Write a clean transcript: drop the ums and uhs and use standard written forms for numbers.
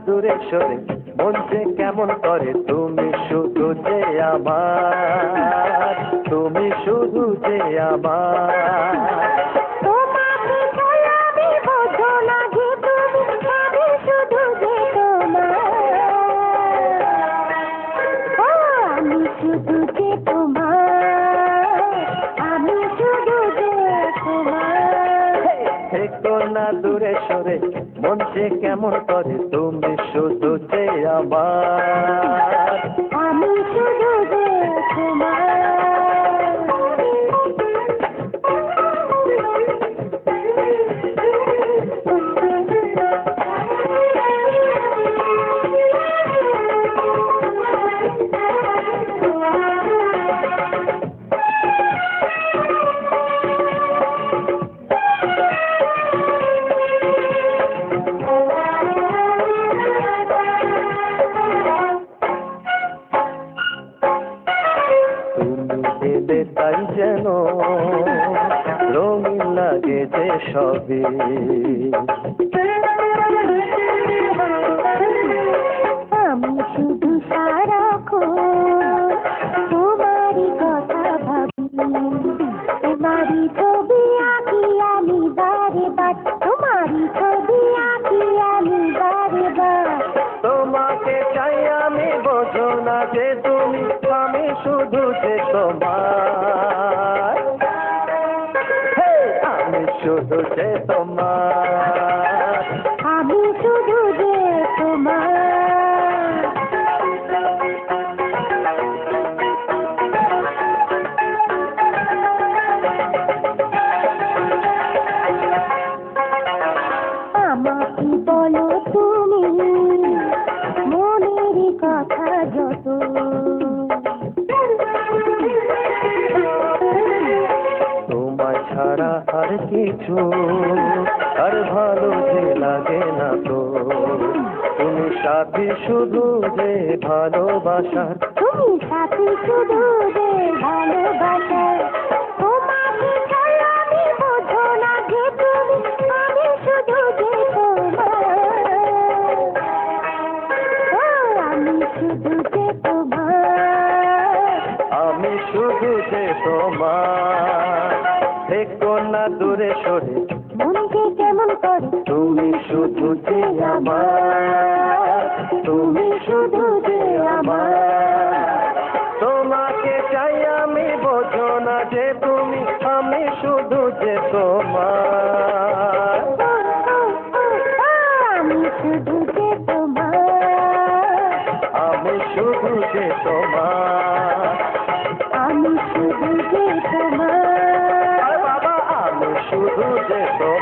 দূরে সরে মন যে কেমন করে তুমি শুধু যে আমার, তুমি শুধু যে আমার। তোমাকে ছাড়া আমি বোঝো না যে তুমি, আমি শুধু যে তোমার। ও আমি শুধু যে তোমার, আমি শুধু যে তোমার। থেকো না দূরে সরে মন যে কেমন করে তুমি শুধু যে আমার, আমি শুধু যে তোমার। তাই যেন রঙিন লাগে যে সবই, আমি শুধু সারাক্ষণ তোমারই কথা ভাবি, তোমারই ছবি আঁকি আমি বারে বার, তোমারই ছবি আঁকি আমি বারে বার। তোমাকে চাই আমি বোঝো না যে তুমি, আমি শুধু যে তোমার, আমি শুধু যে তোমার, আমি শুধু যে তোমার। আমাকে বলো তুমি মনের কথা যত, তোমায় ছাড়া আর কিছু আর ভালো যে লাগে না তো, তুমি সাথী শুধু যে ভালোবাসার, তুমি সাথী শুধু যে ভালোবাসার। তোমাকে ছাড়া আমি বোঝো না যে তুমি, আমি শুধু যে তোমার। ও আমি শুধু যে তোমার, আমি শুধু যে তোমার। থেকো না দূরে সরে মনকে কেমন করে তুমি শুধু যে আমার, তুমি শুধু যে আমার। তোমাকে চাই আমি বোঝো না যে তুমি, আমি শুধু যে তোমার, আমি শুধু যে তোমার, আমি শুধু যে তোমার, আমি শুধু যে তোমার। বাবা আমি শুধু যে তোমার।